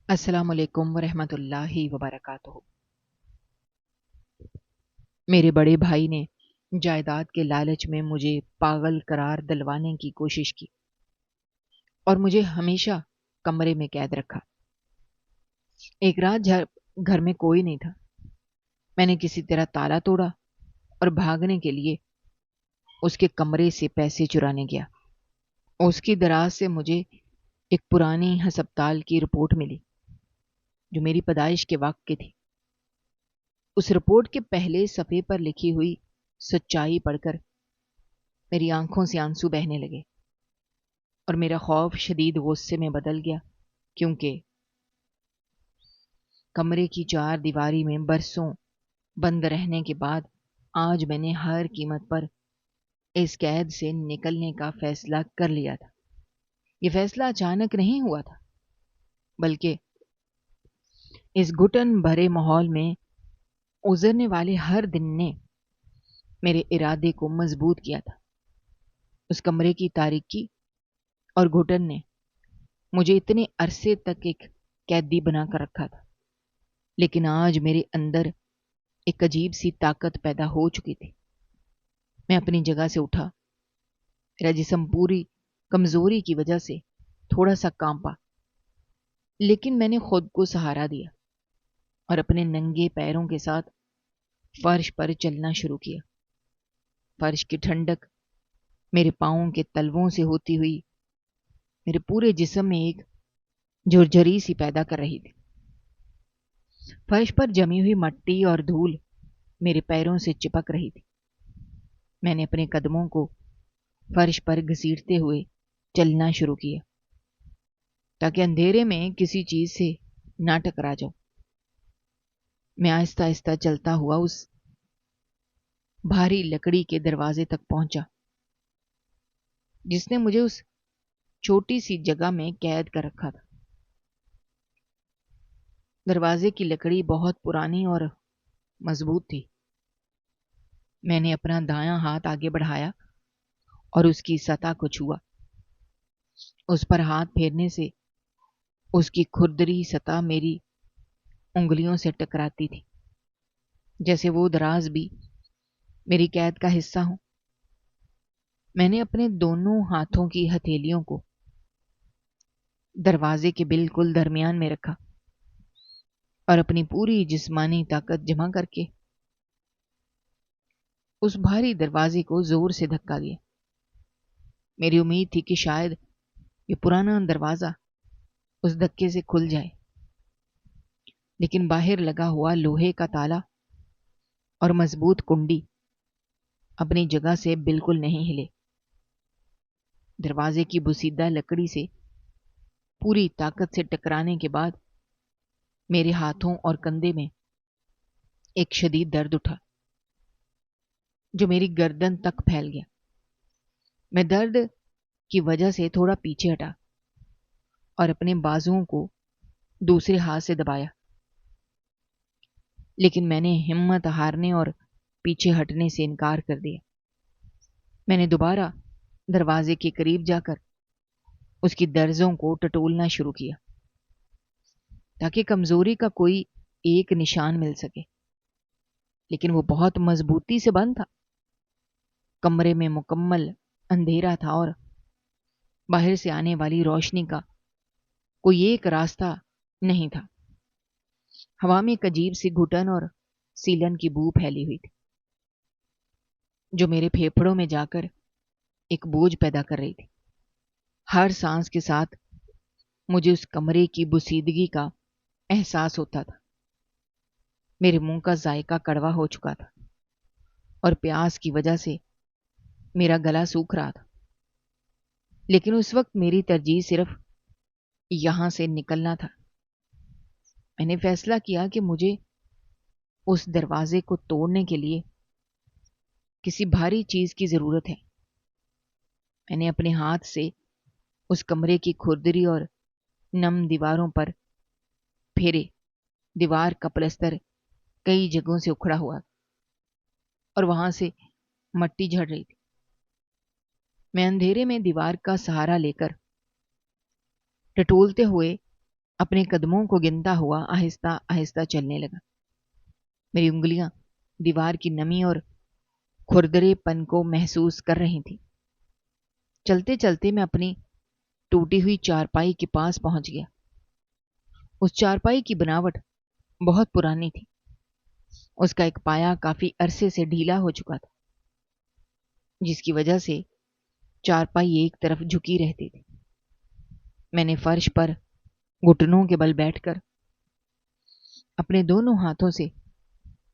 السلام علیکم ورحمۃ اللہ وبرکاتہ۔ میرے بڑے بھائی نے جائیداد کے لالچ میں مجھے پاگل قرار دلوانے کی کوشش کی اور مجھے ہمیشہ کمرے میں قید رکھا۔ ایک رات گھر میں کوئی نہیں تھا۔ میں نے کسی طرح تالا توڑا اور بھاگنے کے لیے اس کے کمرے سے پیسے چرانے گیا۔ اس کی دراز سے مجھے ایک پرانی ہسپتال کی رپورٹ ملی جو میری پیدائش کے وقت کی تھی۔ اس رپورٹ کے پہلے صفحے پر لکھی ہوئی سچائی پڑھ کر میری آنکھوں سے آنسو بہنے لگے اور میرا خوف شدید غصے میں بدل گیا، کیونکہ کمرے کی چار دیواری میں برسوں بند رہنے کے بعد آج میں نے ہر قیمت پر اس قید سے نکلنے کا فیصلہ کر لیا تھا۔ یہ فیصلہ اچانک نہیں ہوا تھا، بلکہ اس گھٹن بھرے ماحول میں گزرنے والے ہر دن نے میرے ارادے کو مضبوط کیا تھا۔ اس کمرے کی تاریکی اور گھٹن نے مجھے اتنے عرصے تک ایک قیدی بنا کر رکھا تھا، لیکن آج میرے اندر ایک عجیب سی طاقت پیدا ہو چکی تھی۔ میں اپنی جگہ سے اٹھا۔ میرا جسم پوری کمزوری کی وجہ سے تھوڑا سا کانپا، لیکن میں نے خود کو سہارا دیا اور اپنے ننگے پیروں کے ساتھ فرش پر چلنا شروع کیا۔ فرش کی ٹھنڈک میرے پاؤں کے تلووں سے ہوتی ہوئی میرے پورے جسم میں ایک جھرجھری سی پیدا کر رہی تھی۔ فرش پر جمی ہوئی مٹی اور دھول میرے پیروں سے چپک رہی تھی۔ میں نے اپنے قدموں کو فرش پر گھسیٹتے ہوئے چلنا شروع کیا تاکہ اندھیرے میں کسی چیز سے نہ ٹکرا جاؤں۔ میں آہستہ آہستہ چلتا ہوا اس بھاری لکڑی کے دروازے تک پہنچا جس نے مجھے اس چھوٹی سی جگہ میں قید کر رکھا تھا۔ دروازے کی لکڑی بہت پرانی اور مضبوط تھی۔ میں نے اپنا دایاں ہاتھ آگے بڑھایا اور اس کی سطح کو چھوا۔ اس پر ہاتھ پھیرنے سے اس کی کھردری سطح میری انگلیوں سے ٹکراتی تھی، جیسے وہ دراز بھی میری قید کا حصہ ہوں۔ میں نے اپنے دونوں ہاتھوں کی ہتھیلیوں کو دروازے کے بالکل درمیان میں رکھا اور اپنی پوری جسمانی طاقت جمع کر کے اس بھاری دروازے کو زور سے دھکا دیا۔ میری امید تھی کہ شاید یہ پرانا دروازہ اس دھکے سے کھل جائے، لیکن باہر لگا ہوا لوہے کا تالا اور مضبوط کنڈی اپنی جگہ سے بالکل نہیں ہلے۔ دروازے کی بوسیدہ لکڑی سے پوری طاقت سے ٹکرانے کے بعد میرے ہاتھوں اور کندھے میں ایک شدید درد اٹھا جو میری گردن تک پھیل گیا۔ میں درد کی وجہ سے تھوڑا پیچھے ہٹا اور اپنے بازوؤں کو دوسرے ہاتھ سے دبایا، لیکن میں نے ہمت ہارنے اور پیچھے ہٹنے سے انکار کر دیا۔ میں نے دوبارہ دروازے کے قریب جا کر اس کی درزوں کو ٹٹولنا شروع کیا تاکہ کمزوری کا کوئی ایک نشان مل سکے، لیکن وہ بہت مضبوطی سے بند تھا۔ کمرے میں مکمل اندھیرا تھا اور باہر سے آنے والی روشنی کا کوئی ایک راستہ نہیں تھا۔ ہوا میں ایک عجیب سی گھٹن اور سیلن کی بو پھیلی ہوئی تھی جو میرے پھیپھڑوں میں جا کر ایک بوجھ پیدا کر رہی تھی۔ ہر سانس کے ساتھ مجھے اس کمرے کی بوسیدگی کا احساس ہوتا تھا۔ میرے منہ کا ذائقہ کڑوا ہو چکا تھا اور پیاس کی وجہ سے میرا گلا سوکھ رہا تھا، لیکن اس وقت میری ترجیح صرف یہاں سے نکلنا تھا۔ میں نے فیصلہ کیا کہ مجھے اس دروازے کو توڑنے کے لیے کسی بھاری چیز کی ضرورت ہے۔ میں نے اپنے ہاتھ سے اس کمرے کی کھردری اور نم دیواروں پر پھیرے۔ دیوار کا پلستر کئی جگہوں سے اکھڑا ہوا اور وہاں سے مٹی جھڑ رہی تھی۔ میں اندھیرے میں دیوار کا سہارا لے کر ٹٹولتے ہوئے اپنے قدموں کو گنتا ہوا آہستہ آہستہ چلنے لگا۔ میری انگلیاں دیوار کی نمی اور کھردرے پن کو محسوس کر رہی تھیں۔ چلتے چلتے میں اپنی ٹوٹی ہوئی چارپائی کے پاس پہنچ گیا۔ اس چارپائی کی بناوٹ بہت پرانی تھی۔ اس کا ایک پایا کافی عرصے سے ڈھیلا ہو چکا تھا، جس کی وجہ سے چارپائی ایک طرف جھکی رہتی تھی۔ میں نے فرش پر گھٹنوں کے بل بیٹھ کر اپنے دونوں ہاتھوں سے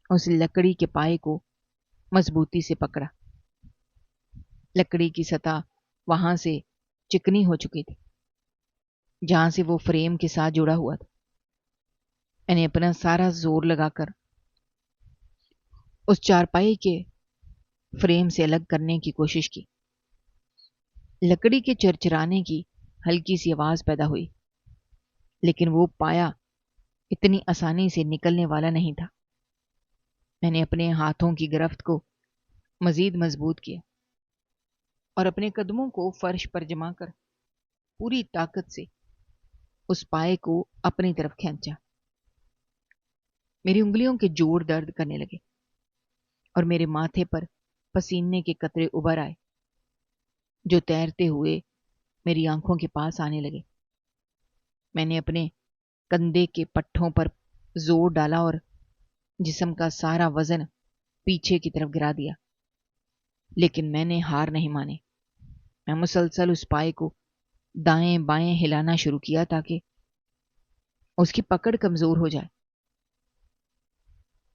اس لکڑی کے پائے کو مضبوطی سے پکڑا۔ لکڑی کی سطح وہاں سے چکنی ہو چکی تھی جہاں سے وہ فریم کے ساتھ جڑا ہوا تھا۔ میں نے اپنا سارا زور لگا کر اس چارپائی کے فریم سے الگ کرنے کی کوشش کی۔ لکڑی کے چرچرانے کی ہلکی سی آواز پیدا ہوئی، لیکن وہ پایا اتنی آسانی سے نکلنے والا نہیں تھا۔ میں نے اپنے ہاتھوں کی گرفت کو مزید مضبوط کیا اور اپنے قدموں کو فرش پر جما کر پوری طاقت سے اس پائے کو اپنی طرف کھینچا۔ میری انگلیوں کے جوڑ درد کرنے لگے اور میرے ماتھے پر پسینے کے قطرے ابھر آئے جو تیرتے ہوئے میری آنکھوں کے پاس آنے لگے۔ میں نے اپنے کندھے کے پٹھوں پر زور ڈالا اور جسم کا سارا وزن پیچھے کی طرف گرا دیا، لیکن میں نے ہار نہیں مانی۔ میں مسلسل اس پائے کو دائیں بائیں ہلانا شروع کیا تاکہ اس کی پکڑ کمزور ہو جائے۔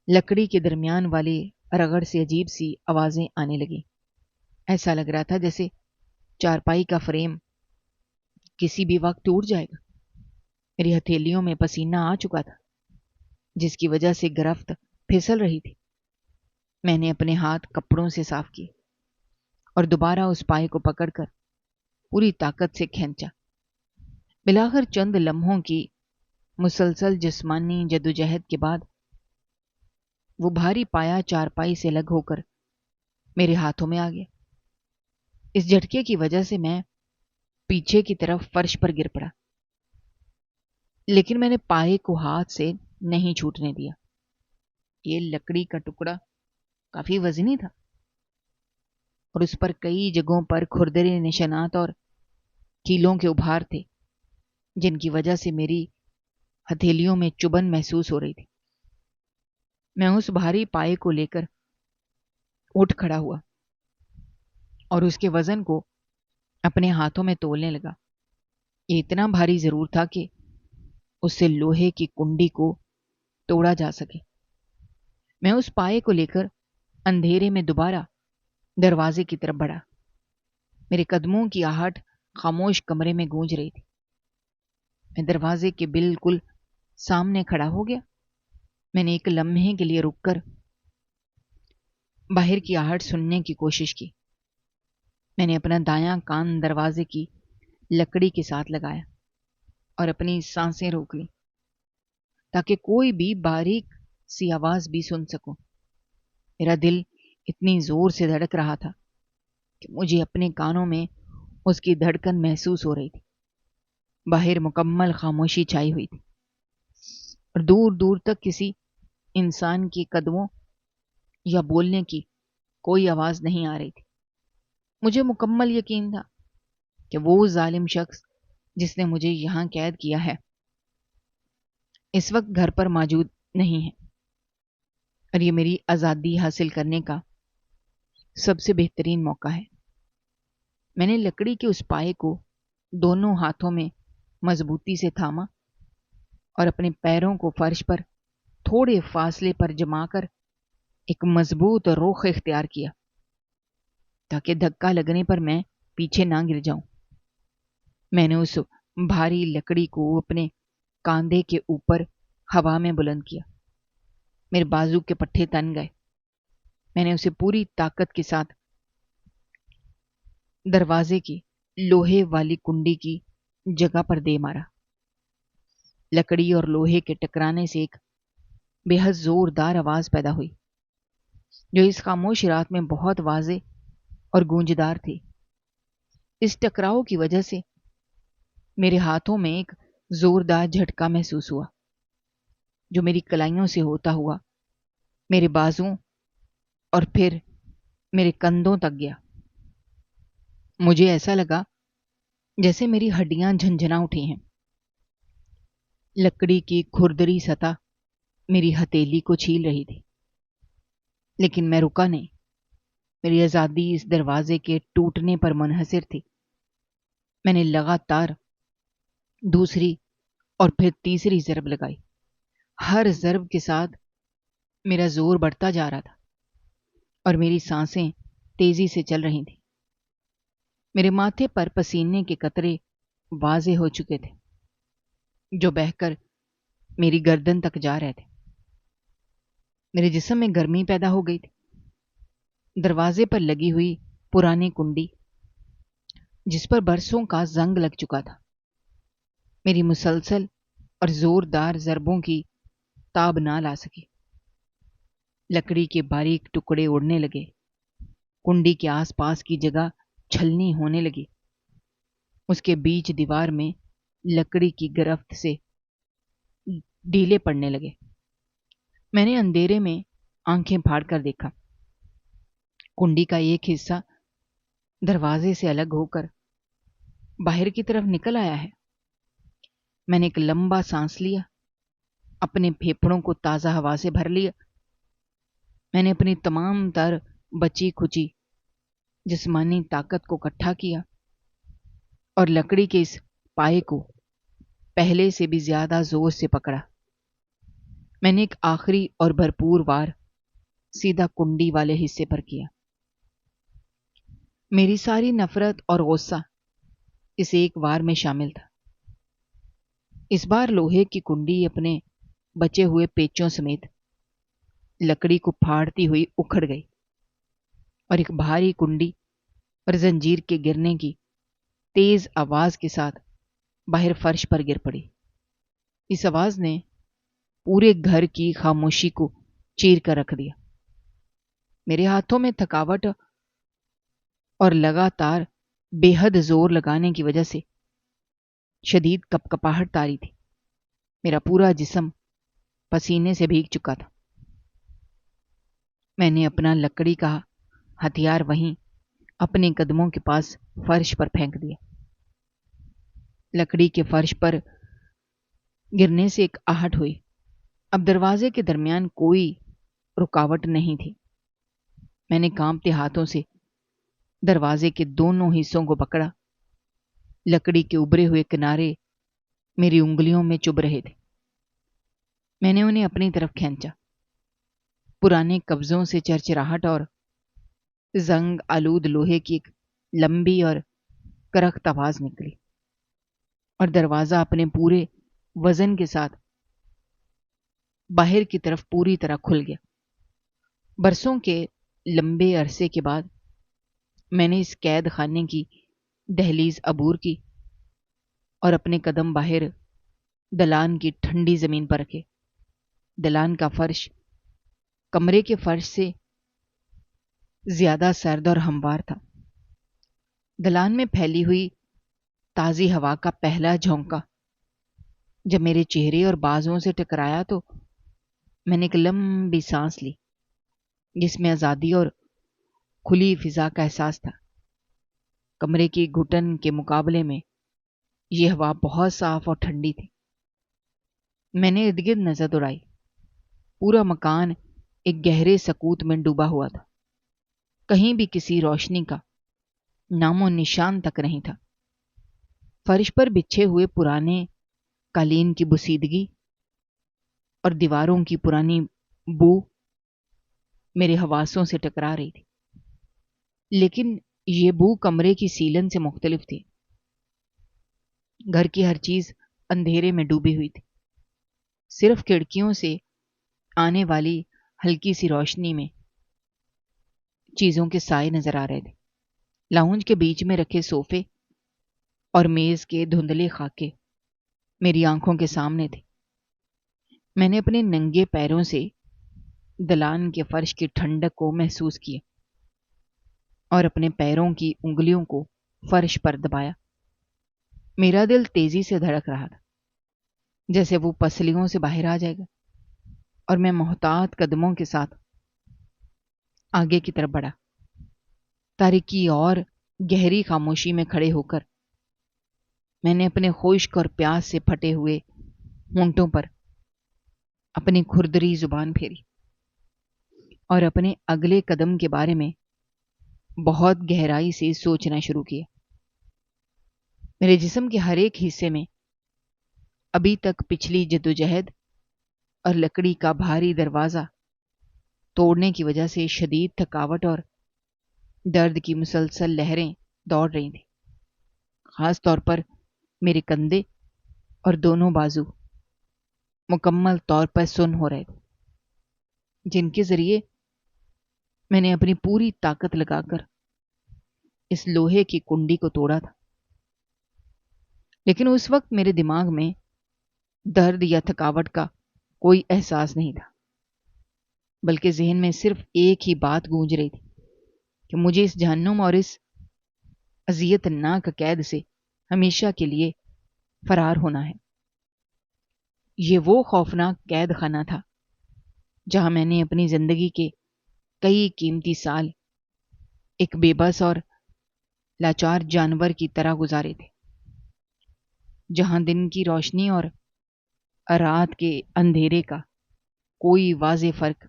لکڑی کے درمیان والی رگڑ سے عجیب سی آوازیں آنے لگیں۔ ایسا لگ رہا تھا جیسے چارپائی کا فریم کسی بھی وقت ٹوٹ جائے گا۔ میری ہتھیلیوں میں پسینہ آ چکا تھا، جس کی وجہ سے گرفت پھسل رہی تھی۔ میں نے اپنے ہاتھ کپڑوں سے صاف کیے اور دوبارہ اس پائے کو پکڑ کر پوری طاقت سے کھینچا۔ بلاخر چند لمحوں کی مسلسل جسمانی جدوجہد کے بعد وہ بھاری پایا چارپائی سے الگ ہو کر میرے ہاتھوں میں آ گیا۔ اس جھٹکے کی وجہ سے میں پیچھے کی طرف فرش پر گر پڑا، لیکن میں نے پائے کو ہاتھ سے نہیں چھوٹنے دیا۔ یہ لکڑی کا ٹکڑا کافی وزنی تھا اور اس پر کئی جگہوں پر کھردرے نشانات اور کیلوں کے ابھار تھے، جن کی وجہ سے میری ہتھیلیوں میں چبھن محسوس ہو رہی تھی۔ میں اس بھاری پائے کو لے کر اٹھ کھڑا ہوا اور اس کے وزن کو اپنے ہاتھوں میں تولنے لگا۔ یہ اتنا بھاری ضرور تھا کہ اس سے لوہے کی کنڈی کو توڑا جا سکے۔ میں اس پائے کو لے کر اندھیرے میں دوبارہ دروازے کی طرف بڑھا۔ میرے قدموں کی آہٹ خاموش کمرے میں گونج رہی تھی۔ میں دروازے کے بالکل سامنے کھڑا ہو گیا۔ میں نے ایک لمحے کے لیے رک کر باہر کی آہٹ سننے کی کوشش کی۔ میں نے اپنا دایاں کان دروازے کی لکڑی کے ساتھ لگایا اور اپنی سانسیں روک لی تاکہ کوئی بھی باریک سی آواز بھی سن سکوں۔ میرا دل اتنی زور سے دھڑک رہا تھا کہ مجھے اپنے کانوں میں اس کی دھڑکن محسوس ہو رہی تھی۔ باہر مکمل خاموشی چھائی ہوئی تھی اور دور دور تک کسی انسان کے قدموں یا بولنے کی کوئی آواز نہیں آ رہی تھی۔ مجھے مکمل یقین تھا کہ وہ ظالم شخص جس نے مجھے یہاں قید کیا ہے اس وقت گھر پر موجود نہیں ہے، اور یہ میری آزادی حاصل کرنے کا سب سے بہترین موقع ہے۔ میں نے لکڑی کے اس پائے کو دونوں ہاتھوں میں مضبوطی سے تھاما اور اپنے پیروں کو فرش پر تھوڑے فاصلے پر جما کر ایک مضبوط رخ اختیار کیا تاکہ دھکا لگنے پر میں پیچھے نہ گر جاؤں۔ میں نے اس بھاری لکڑی کو اپنے کاندھے کے اوپر ہوا میں بلند کیا۔ میرے بازو کے پٹھے تن گئے۔ میں نے اسے پوری طاقت کے ساتھ دروازے کی لوہے والی کنڈی کی جگہ پر دے مارا۔ لکڑی اور لوہے کے ٹکرانے سے ایک بے حد زوردار آواز پیدا ہوئی جو اس خاموش رات میں بہت واضح اور گونجدار تھی۔ اس ٹکراؤ کی وجہ سے میرے ہاتھوں میں ایک زوردار جھٹکا محسوس ہوا جو میری کلائیوں سے ہوتا ہوا میرے بازوں اور پھر میرے کندھوں تک گیا۔ مجھے ایسا لگا جیسے میری ہڈیاں جھنجھنا اٹھی ہیں۔ لکڑی کی کھردری سطح میری ہتھیلی کو چھیل رہی تھی، لیکن میں رکا نہیں۔ میری آزادی اس دروازے کے ٹوٹنے پر منحصر تھی۔ میں نے لگاتار دوسری اور پھر تیسری ضرب لگائی۔ ہر ضرب کے ساتھ میرا زور بڑھتا جا رہا تھا اور میری سانسیں تیزی سے چل رہی تھیں۔ میرے ماتھے پر پسینے کے قطرے واضح ہو چکے تھے جو بہہ کر میری گردن تک جا رہے تھے۔ میرے جسم میں گرمی پیدا ہو گئی تھی۔ دروازے پر لگی ہوئی پرانی کنڈی جس پر برسوں کا زنگ لگ چکا تھا میری مسلسل اور زوردار ضربوں کی تاب نہ لا سکی۔ لکڑی کے باریک ٹکڑے اڑنے لگے، کنڈی کے آس پاس کی جگہ چھلنی ہونے لگی، اس کے بیچ دیوار میں لکڑی کی گرفت سے ڈیلے پڑنے لگے۔ میں نے اندھیرے میں آنکھیں پھاڑ کر دیکھا۔ کنڈی کا ایک حصہ دروازے سے الگ ہو کر باہر کی طرف نکل آیا ہے۔ میں نے ایک لمبا سانس لیا، اپنے پھیپھڑوں کو تازہ ہوا سے بھر لیا۔ میں نے اپنی تمام تر بچی کھچی جسمانی طاقت کو اکٹھا کیا اور لکڑی کے اس پائے کو پہلے سے بھی زیادہ زور سے پکڑا۔ میں نے ایک آخری اور بھرپور وار سیدھا کنڈی والے حصے پر کیا۔ میری ساری نفرت اور غصہ اس ایک وار میں شامل تھا۔ اس بار لوہے کی کنڈی اپنے بچے ہوئے پیچوں سمیت لکڑی کو پھاڑتی ہوئی اکھڑ گئی اور ایک بھاری کنڈی اور زنجیر کے گرنے کی تیز آواز کے ساتھ باہر فرش پر گر پڑی۔ اس آواز نے پورے گھر کی خاموشی کو چیر کر رکھ دیا۔ میرے ہاتھوں میں تھکاوٹ اور لگاتار بے حد زور لگانے کی وجہ سے شدید کپکپاہٹ طاری تھی۔ میرا پورا جسم پسینے سے بھیگ چکا تھا۔ میں نے اپنا لکڑی کا ہتھیار وہیں اپنے قدموں کے پاس فرش پر پھینک دیا۔ لکڑی کے فرش پر گرنے سے ایک آہٹ ہوئی۔ اب دروازے کے درمیان کوئی رکاوٹ نہیں تھی۔ میں نے کانپتے ہاتھوں سے دروازے کے دونوں حصوں کو پکڑا۔ لکڑی کے ابھرے ہوئے کنارے میری انگلیوں میں چبھ رہے تھے۔ میں نے انہیں اپنی طرف کھینچا۔ پرانے قبضوں سے چرچراہٹ اور زنگ آلود لوہے کی ایک لمبی اور کرخت آواز نکلی اور دروازہ اپنے پورے وزن کے ساتھ باہر کی طرف پوری طرح کھل گیا۔ برسوں کے لمبے عرصے کے بعد میں نے اس قید خانے کی دہلیز عبور کی اور اپنے قدم باہر دلان کی ٹھنڈی زمین پر رکھے۔ دلان کا فرش کمرے کے فرش سے زیادہ سرد اور ہموار تھا۔ دلان میں پھیلی ہوئی تازی ہوا کا پہلا جھونکا جب میرے چہرے اور بازوں سے ٹکرایا تو میں نے ایک لمبی سانس لی جس میں آزادی اور کھلی فضا کا احساس تھا۔ کمرے کی گھٹن کے مقابلے میں یہ ہوا بہت صاف اور ٹھنڈی تھی۔ میں نے ارد گرد نظر دوڑائی۔ پورا مکان ایک گہرے سکوت میں ڈوبا ہوا تھا۔ کہیں بھی کسی روشنی کا نام و نشان تک نہیں تھا۔ فرش پر بچھے ہوئے پرانے قالین کی بوسیدگی اور دیواروں کی پرانی بو میرے حواسوں سے ٹکرا رہی تھی، لیکن یہ بو کمرے کی سیلن سے مختلف تھی۔ گھر کی ہر چیز اندھیرے میں ڈوبی ہوئی تھی۔ صرف کھڑکیوں سے آنے والی ہلکی سی روشنی میں چیزوں کے سائے نظر آ رہے تھے۔ لاؤنج کے بیچ میں رکھے صوفے اور میز کے دھندلے خاکے میری آنکھوں کے سامنے تھے۔ میں نے اپنے ننگے پیروں سے دلان کے فرش کی ٹھنڈک کو محسوس کیا اور اپنے پیروں کی انگلیوں کو فرش پر دبایا۔ میرا دل تیزی سے دھڑک رہا تھا۔ جیسے وہ پسلیوں سے باہر آ جائے گا، اور میں محتاط قدموں کے ساتھ آگے کی طرف بڑھا۔ تاریکی اور گہری خاموشی میں کھڑے ہو کر میں نے اپنے خشک اور پیاس سے پھٹے ہوئے ہونٹوں پر اپنی کھردری زبان پھیری اور اپنے اگلے قدم کے بارے میں بہت گہرائی سے سوچنا شروع کیا۔ میرے جسم کے ہر ایک حصے میں ابھی تک پچھلی جدوجہد اور لکڑی کا بھاری دروازہ توڑنے کی وجہ سے شدید تھکاوٹ اور درد کی مسلسل لہریں دوڑ رہی تھیں۔ خاص طور پر میرے کندھے اور دونوں بازو مکمل طور پر سن ہو رہے تھے، جن کے ذریعے میں نے اپنی پوری طاقت لگا کر اس لوہے کی کنڈی کو توڑا تھا۔ لیکن اس وقت میرے دماغ میں درد یا تھکاوٹ کا کوئی احساس نہیں تھا، بلکہ ذہن میں صرف ایک ہی بات گونج رہی تھی کہ مجھے اس جہنم اور اس اذیت ناک قید سے ہمیشہ کے لیے فرار ہونا ہے۔ یہ وہ خوفناک قید خانہ تھا جہاں میں نے اپنی زندگی کے کئی قیمتی سال ایک بے بس اور لاچار جانور کی طرح گزارے تھے، جہاں دن کی روشنی اور رات کے اندھیرے کا کوئی واضح فرق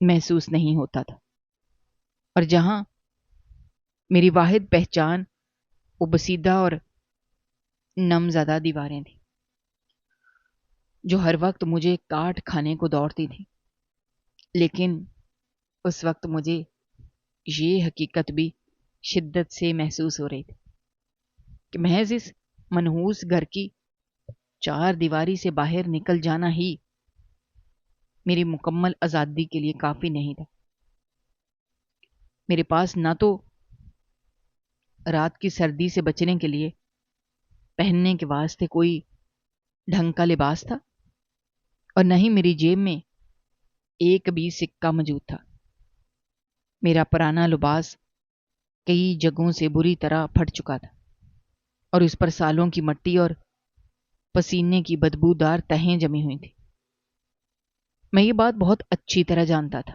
محسوس نہیں ہوتا تھا، اور جہاں میری واحد پہچان وبسیدہ اور نمزدہ دیواریں تھیں جو ہر وقت مجھے کاٹ کھانے کو دوڑتی تھیں۔ لیکن اس وقت مجھے یہ حقیقت بھی شدت سے محسوس ہو رہی تھی کہ محض اس منحوس گھر کی چار دیواری سے باہر نکل جانا ہی میری مکمل آزادی کے لیے کافی نہیں تھا۔ میرے پاس نہ تو رات کی سردی سے بچنے کے لیے پہننے کے واسطے کوئی ڈھنگ کا لباس تھا، اور نہ ہی میری جیب میں ایک بھی سکہ موجود تھا۔ میرا پرانا لباس کئی جگہوں سے بری طرح پھٹ چکا تھا، اور اس پر سالوں کی مٹی اور پسینے کی بدبودار تہیں جمی ہوئی تھیں۔ میں یہ بات بہت اچھی طرح جانتا تھا۔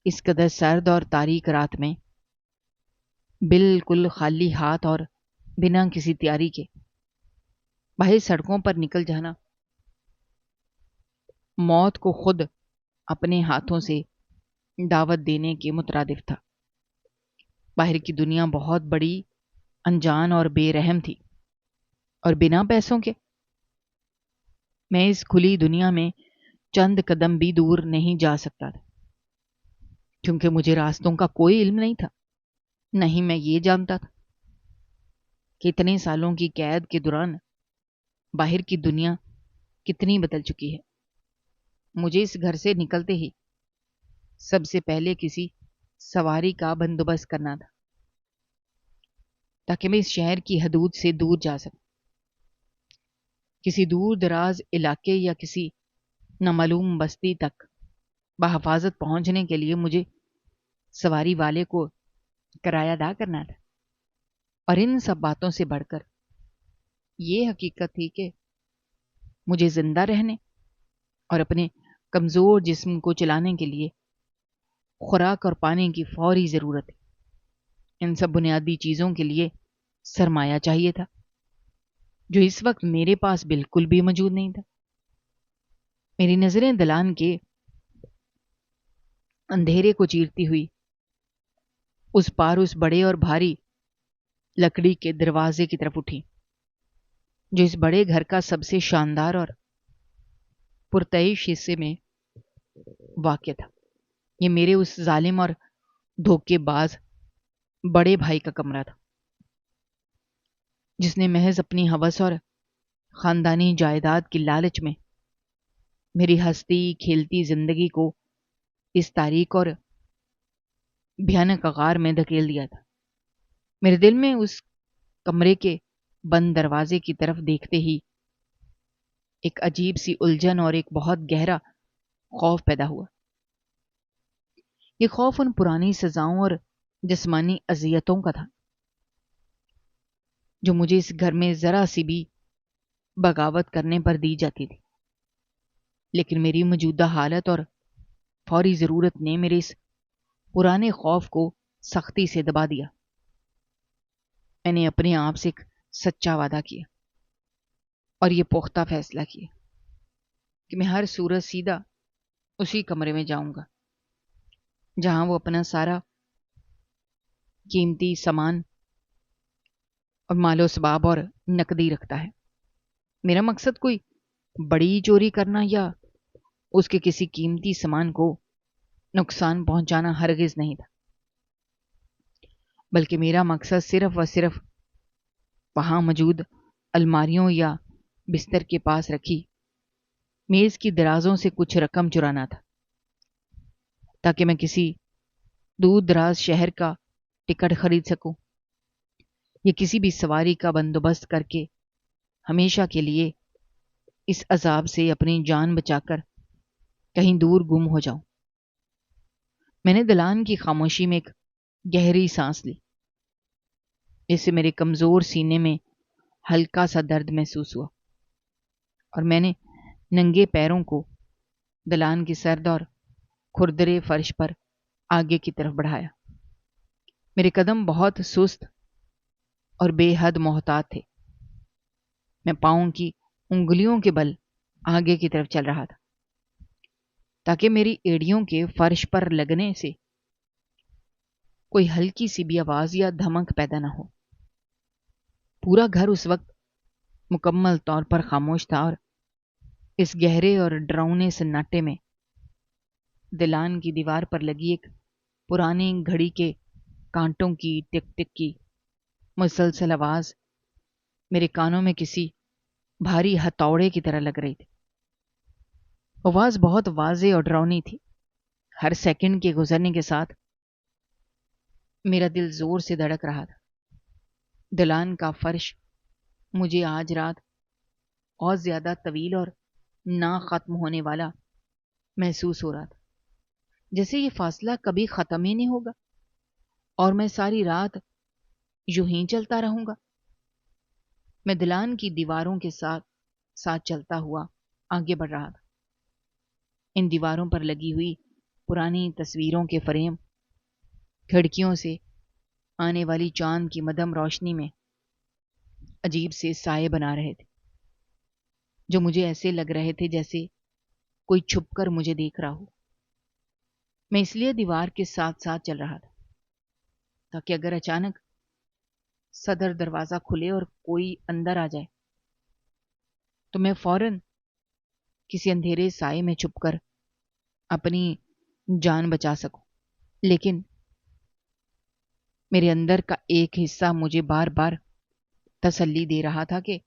اس قدر سرد اور تاریک رات میں بالکل خالی ہاتھ اور بنا کسی تیاری کے باہر سڑکوں پر نکل جانا موت کو خود اپنے ہاتھوں سے دعوت دینے کے مترادف تھا۔ باہر کی دنیا بہت بڑی، انجان اور بے رحم تھی، اور بنا پیسوں کے میں اس کھلی دنیا میں چند قدم بھی دور نہیں جا سکتا تھا، کیونکہ مجھے راستوں کا کوئی علم نہیں تھا۔ نہیں میں یہ جانتا تھا کہ اتنے سالوں کی قید کے دوران باہر کی دنیا کتنی بدل چکی ہے۔ مجھے اس گھر سے نکلتے ہی سب سے پہلے کسی سواری کا بندوبست کرنا تھا، تاکہ میں اس شہر کی حدود سے دور جا سکوں۔ کسی دور دراز علاقے یا کسی نامعلوم بستی تک بحفاظت پہنچنے کے لیے مجھے سواری والے کو کرایہ ادا کرنا تھا، اور ان سب باتوں سے بڑھ کر یہ حقیقت تھی کہ مجھے زندہ رہنے اور اپنے کمزور جسم کو چلانے کے لیے خوراک اور پانی کی فوری ضرورت ہے۔ ان سب بنیادی چیزوں کے لیے سرمایہ چاہیے تھا، جو اس وقت میرے پاس بالکل بھی موجود نہیں تھا۔ میری نظریں دلان کے اندھیرے کو چیرتی ہوئی اس پار اس بڑے اور بھاری لکڑی کے دروازے کی طرف اٹھی، جو اس بڑے گھر کا سب سے شاندار اور پرتعیش حصے میں واقع تھا۔ یہ میرے اس ظالم اور دھوکے باز بڑے بھائی کا کمرہ تھا، جس نے محض اپنی ہوس اور خاندانی جائیداد کی لالچ میں میری ہستی کھیلتی زندگی کو اس تاریک اور بھیانک غار میں دھکیل دیا تھا۔ میرے دل میں اس کمرے کے بند دروازے کی طرف دیکھتے ہی ایک عجیب سی الجھن اور ایک بہت گہرا خوف پیدا ہوا۔ یہ خوف ان پرانی سزاؤں اور جسمانی اذیتوں کا تھا جو مجھے اس گھر میں ذرا سی بھی بغاوت کرنے پر دی جاتی تھی، لیکن میری موجودہ حالت اور فوری ضرورت نے میرے اس پرانے خوف کو سختی سے دبا دیا۔ میں نے اپنے آپ سے ایک سچا وعدہ کیا اور یہ پختہ فیصلہ کیا کہ میں ہر صورت سیدھا اسی کمرے میں جاؤں گا جہاں وہ اپنا سارا قیمتی سامان اور مال و اسباب اور نقدی رکھتا ہے۔ میرا مقصد کوئی بڑی چوری کرنا یا اس کے کسی قیمتی سامان کو نقصان پہنچانا ہرگز نہیں تھا، بلکہ میرا مقصد صرف و صرف وہاں موجود الماریوں یا بستر کے پاس رکھی میز کی درازوں سے کچھ رقم چرانا تھا، تاکہ میں کسی دور دراز شہر کا ٹکٹ خرید سکوں یا کسی بھی سواری کا بندوبست کر کے ہمیشہ کے لیے اس عذاب سے اپنی جان بچا کر کہیں دور گم ہو جاؤں۔ میں نے دلان کی خاموشی میں ایک گہری سانس لی، جس سے میرے کمزور سینے میں ہلکا سا درد محسوس ہوا، اور میں نے ننگے پیروں کو دلان کی سرد اور کھردرے فرش پر آگے کی طرف بڑھایا۔ میرے قدم بہت سست اور بے حد محتاط تھے۔ میں پاؤں کی انگلیوں کے بل آگے کی طرف چل رہا تھا تاکہ میری ایڑیوں کے فرش پر لگنے سے کوئی ہلکی سی بھی آواز یا دھمک پیدا نہ ہو۔ پورا گھر اس وقت مکمل طور پر خاموش تھا، اور اس گہرے اور ڈراؤنے سناٹے میں دلان کی دیوار پر لگی ایک پرانی گھڑی کے کانٹوں کی ٹک ٹک کی مسلسل آواز میرے کانوں میں کسی بھاری ہتھوڑے کی طرح لگ رہی تھی۔ آواز بہت واضح اور ڈراؤنی تھی۔ ہر سیکنڈ کے گزرنے کے ساتھ میرا دل زور سے دھڑک رہا تھا۔ دلان کا فرش مجھے آج رات اور زیادہ طویل اور نہ ختم ہونے والا محسوس ہو رہا تھا، جیسے یہ فاصلہ کبھی ختم ہی نہیں ہوگا اور میں ساری رات یوں ہی چلتا رہوں گا۔ میں دلان کی دیواروں کے ساتھ ساتھ چلتا ہوا آگے بڑھ رہا تھا۔ ان دیواروں پر لگی ہوئی پرانی تصویروں کے فریم کھڑکیوں سے آنے والی چاند کی مدھم روشنی میں عجیب سے سائے بنا رہے تھے، جو مجھے ایسے لگ رہے تھے جیسے کوئی چھپ کر مجھے دیکھ رہا ہو۔ میں اس لیے دیوار کے ساتھ ساتھ چل رہا تھا تاکہ اگر اچانک صدر دروازہ کھلے اور کوئی اندر آ جائے تو میں فوراً کسی اندھیرے سائے میں چھپ کر اپنی جان بچا سکوں۔ لیکن میرے اندر کا ایک حصہ مجھے بار بار تسلی دے رہا تھا کہ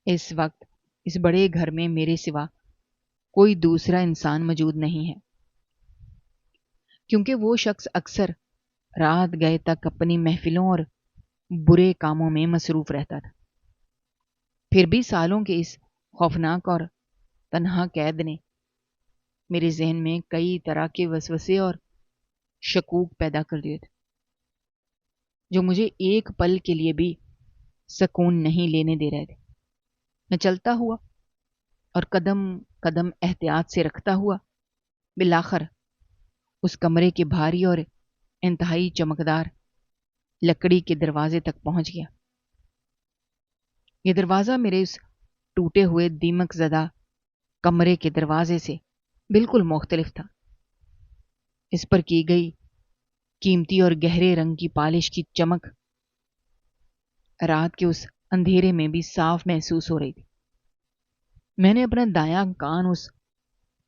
اس وقت اس بڑے گھر میں میرے سوا کوئی دوسرا انسان موجود نہیں ہے، کیونکہ وہ شخص اکثر رات گئے تک اپنی محفلوں اور برے کاموں میں مصروف رہتا تھا۔ پھر بھی سالوں کے اس خوفناک اور تنہا قید نے میرے ذہن میں کئی طرح کے وسوسے اور شکوک پیدا کر دیے تھے، جو مجھے ایک پل کے لیے بھی سکون نہیں لینے دے رہے تھے۔ میں چلتا ہوا اور قدم قدم احتیاط سے رکھتا ہوا بالآخر اس کمرے کے بھاری اور انتہائی چمکدار لکڑی کے دروازے تک پہنچ گیا۔ یہ دروازہ میرے اس ٹوٹے ہوئے دیمک زدہ کمرے کے دروازے سے بالکل مختلف تھا۔ اس پر کی گئی قیمتی اور گہرے رنگ کی پالش کی چمک رات کے اس اندھیرے میں بھی صاف محسوس ہو رہی تھی۔ میں نے اپنا دایاں کان اس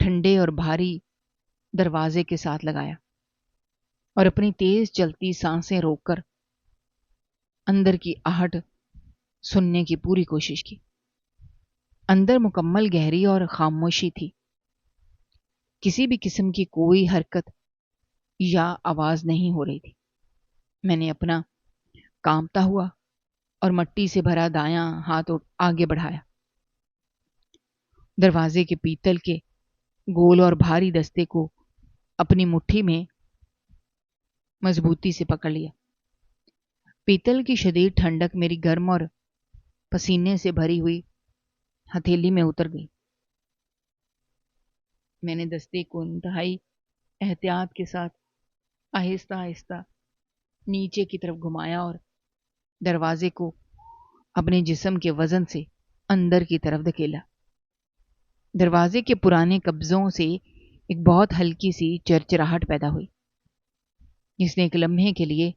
ٹھنڈے اور بھاری دروازے کے ساتھ لگایا اور اپنی تیز چلتی سانسیں روک کر اندر کی آہٹ سننے کی پوری کوشش کی۔ اندر مکمل گہری اور خاموشی تھی۔ کسی بھی قسم کی کوئی حرکت یا آواز نہیں ہو رہی تھی۔ میں نے اپنا کانپتا ہوا اور مٹی سے بھرا دایاں ہاتھ آگے بڑھایا، دروازے کے پیتل کے گول اور بھاری دستے کو اپنی مٹھی میں مضبوطی سے پکڑ لیا۔ پیتل کی شدید ٹھنڈک میری گرم اور پسینے سے بھری ہوئی ہتھیلی میں اتر گئی۔ میں نے دستے کو انتہائی احتیاط کے ساتھ آہستہ آہستہ نیچے کی طرف گھمایا اور دروازے کو اپنے جسم کے وزن سے اندر کی طرف دھکیلا۔ دروازے کے پرانے قبضوں سے ایک بہت ہلکی سی چرچراہٹ پیدا ہوئی، جس نے ایک لمحے کے لیے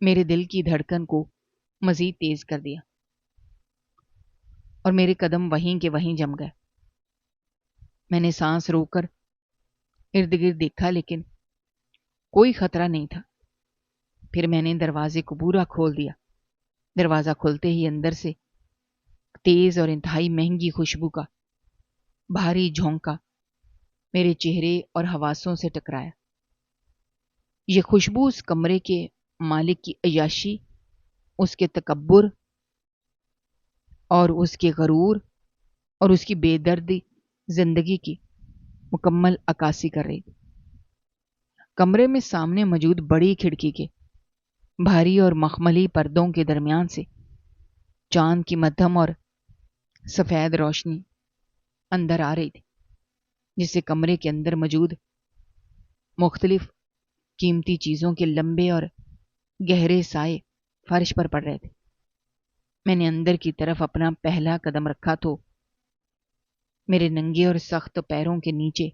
میرے دل کی دھڑکن کو مزید تیز کر دیا، اور میرے قدم وہیں کے وہیں جم گئے۔ میں نے سانس روک کر ارد گرد دیکھا، لیکن کوئی خطرہ نہیں تھا۔ پھر میں نے دروازے کو پورا کھول دیا۔ دروازہ کھلتے ہی اندر سے تیز اور انتہائی مہنگی خوشبو کا بھاری جھونکا میرے چہرے اور حواسوں سے ٹکرایا۔ یہ خوشبو اس کمرے کے مالک کی عیاشی، اس کے تکبر اور اس کے غرور اور اس کی بے دردی زندگی کی مکمل عکاسی کر رہی تھی۔ کمرے میں سامنے موجود بڑی کھڑکی کے بھاری اور مخملی پردوں کے درمیان سے چاند کی مدھم اور سفید روشنی اندر آ رہی تھی، جس سے کمرے کے اندر موجود مختلف قیمتی چیزوں کے لمبے اور گہرے سائے فرش پر پڑ رہے تھے۔ میں نے اندر کی طرف اپنا پہلا قدم رکھا تو میرے ننگے اور سخت پیروں کے نیچے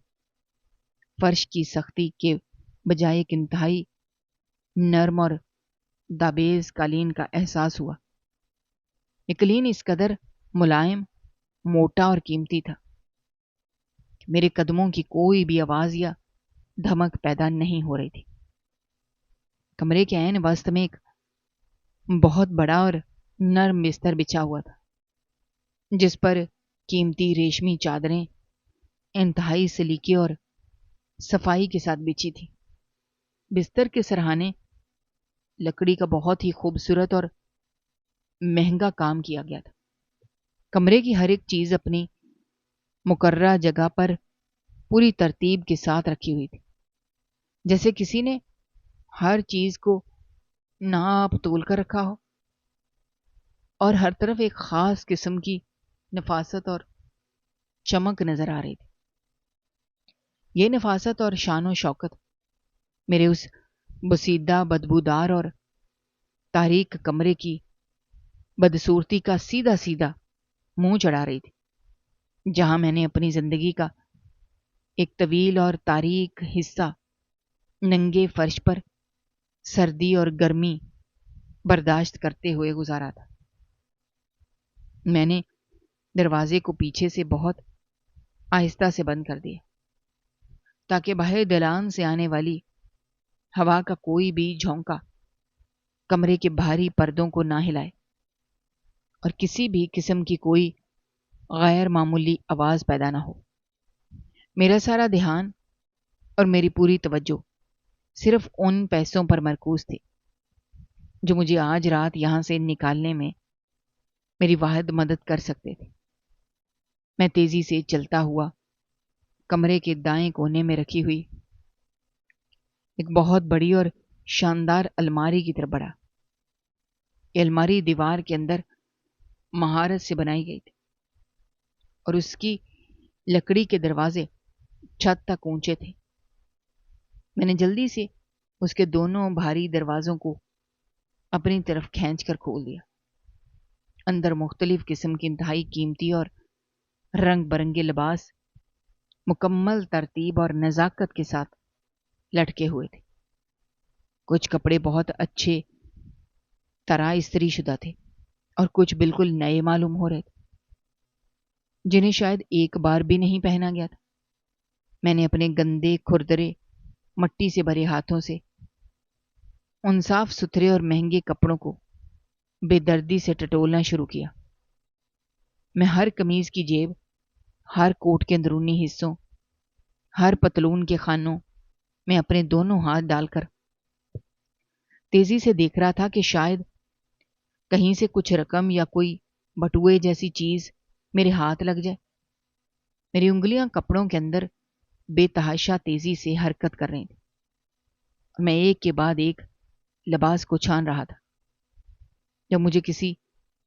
فرش کی سختی کے بجائے ایک انتہائی نرم اور دابیز قالین کا احساس ہوا۔ یہ قالین اس قدر ملائم، موٹا اور قیمتی تھا کہ میرے قدموں کی کوئی بھی آواز یا دھمک پیدا نہیں ہو رہی تھی۔ کمرے کے عین وسط میں ایک بہت بڑا اور نرم بستر بچھا ہوا تھا، جس پر قیمتی ریشمی چادریں انتہائی سلیقے اور صفائی کے ساتھ بچھی تھی۔ بستر کے سرہانے لکڑی کا بہت ہی خوبصورت اور مہنگا کام کیا گیا تھا۔ کمرے کی ہر ایک چیز اپنی مقررہ جگہ پر پوری ترتیب کے ساتھ رکھی ہوئی تھی، جیسے کسی نے ہر چیز کو ناپ تول کر رکھا ہو، اور ہر طرف ایک خاص قسم کی نفاست اور چمک نظر آ رہی تھی۔ یہ نفاست اور شان و شوکت میرے اس بسیدہ، بدبودار اور تاریک کمرے کی بدصورتی کا سیدھا سیدھا منہ چڑھا رہی تھی، جہاں میں نے اپنی زندگی کا ایک طویل اور تاریک حصہ ننگے فرش پر سردی اور گرمی برداشت کرتے ہوئے گزارا تھا۔ میں نے دروازے کو پیچھے سے بہت آہستہ سے بند کر دیا، تاکہ باہر دلان سے آنے والی ہوا کا کوئی بھی جھونکا کمرے کے بھاری پردوں کو نہ ہلائے اور کسی بھی قسم کی کوئی غیر معمولی آواز پیدا نہ ہو۔ میرا سارا دھیان اور میری پوری توجہ صرف ان پیسوں پر مرکوز تھی جو مجھے آج رات یہاں سے نکالنے میں میری واحد مدد کر سکتے تھے۔ میں تیزی سے چلتا ہوا کمرے کے دائیں کونے میں رکھی ہوئی ایک بہت بڑی اور شاندار الماری کی طرف بڑھا۔ یہ الماری دیوار کے اندر مہارت سے بنائی گئی تھی، اور اس کی لکڑی کے دروازے چھت تک اونچے تھے۔ میں نے جلدی سے اس کے دونوں بھاری دروازوں کو اپنی طرف کھینچ کر کھول دیا۔ اندر مختلف قسم کی انتہائی قیمتی اور رنگ برنگے لباس مکمل ترتیب اور نزاکت کے ساتھ لٹکے ہوئے تھے۔ کچھ کپڑے بہت اچھے طرح استری شدہ تھے، اور کچھ بالکل نئے معلوم ہو رہے تھے، جنہیں شاید ایک بار بھی نہیں پہنا گیا تھا۔ میں نے اپنے گندے کھردرے مٹی سے بھرے ہاتھوں سے ان صاف ستھرے اور مہنگے کپڑوں کو بے دردی سے ٹٹولنا شروع کیا۔ میں ہر قمیض کی جیب، ہر کوٹ کے اندرونی حصوں، ہر پتلون کے خانوں میں اپنے دونوں ہاتھ ڈال کر تیزی سے دیکھ رہا تھا کہ شاید کہیں سے کچھ رقم یا کوئی بٹوئے جیسی چیز میرے ہاتھ لگ جائے۔ میری انگلیاں کپڑوں کے اندر بے تحاشا تیزی سے حرکت کر رہی تھیں۔ میں ایک کے بعد ایک لباس کو چھان رہا تھا۔ جب مجھے کسی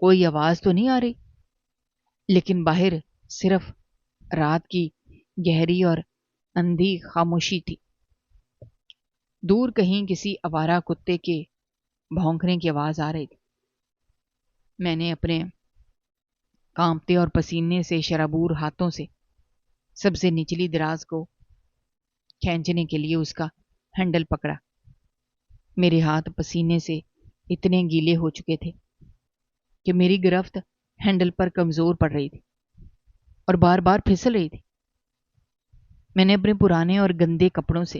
کوئی آواز تو نہیں آ رہی، لیکن باہر صرف رات کی گہری اور اندھی خاموشی تھی۔ دور کہیں کسی آوارہ کتے کے بھونکنے کی آواز آ رہی تھی۔ میں نے اپنے کانپتے اور پسینے سے شرابور ہاتھوں سے سب سے نچلی دراز کو کھینچنے کے لیے اس کا ہینڈل پکڑا۔ میرے ہاتھ پسینے سے اتنے گیلے ہو چکے تھے کہ میری گرفت ہینڈل پر کمزور پڑ رہی تھی اور بار بار پھسل رہی تھی۔ میں نے اپنے پرانے اور گندے کپڑوں سے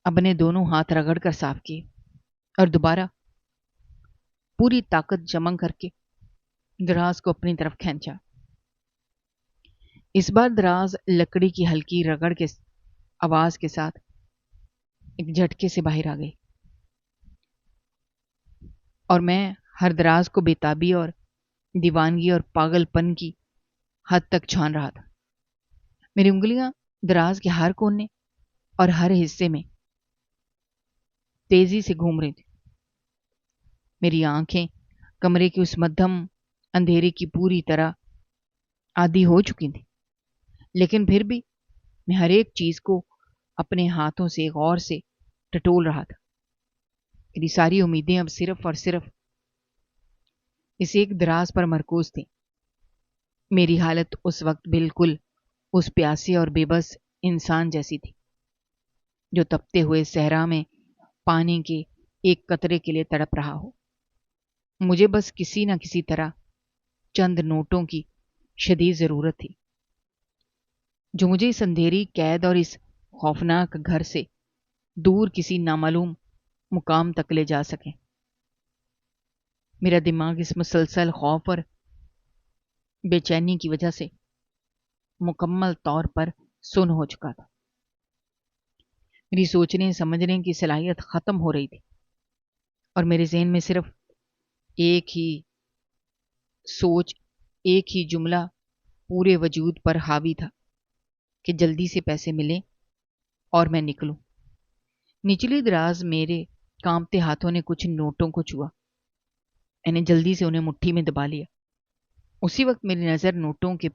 اپنے دونوں ہاتھ رگڑ کر صاف کیے اور دوبارہ پوری طاقت جمع کر کے دراز کو اپنی طرف کھینچا۔ اس بار دراز لکڑی کی ہلکی رگڑ کے آواز کے ساتھ ایک جھٹکے سے باہر آ گئی اور میں ہر دراز کو بےتابی اور دیوانگی اور پاگل پن کی حد تک چھان رہا تھا۔ میری انگلیاں دراز کے ہر کونے اور ہر حصے میں تیزی سے گھوم رہی تھی۔ میری آنکھیں کمرے کے اس مدھم اندھیرے کی پوری طرح عادی ہو چکی تھیں، لیکن پھر بھی میں ہر ایک چیز کو اپنے ہاتھوں سے غور سے ٹٹول رہا تھا۔ میری ساری امیدیں اب صرف اور صرف اس ایک دراز پر مرکوز تھیں۔ میری حالت اس وقت بالکل اس پیاسے اور بے بس انسان جیسی تھی جو تپتے ہوئے صحرا میں پانی کے ایک قطرے کے لیے تڑپ رہا ہو۔ مجھے بس کسی نہ کسی طرح چند نوٹوں کی شدید ضرورت تھی جو مجھے اس اندھیری قید اور اس خوفناک گھر سے دور کسی نامعلوم مقام تک لے جا سکیں۔ میرا دماغ اس مسلسل خوف اور بے چینی کی وجہ سے مکمل طور پر سن ہو چکا تھا۔ میری سوچنے سمجھنے کی صلاحیت ختم ہو رہی تھی اور میرے ذہن میں صرف ایک ہی سوچ، ایک ہی جملہ پورے وجود پر حاوی تھا کہ جلدی سے پیسے ملیں اور میں نکلوں۔ نچلی دراز میرے کانپتے ہاتھوں نے کچھ نوٹوں کو چھوا۔ میں نے جلدی سے انہیں مٹھی میں دبا لیا۔ اسی وقت میری نظر نوٹوں کے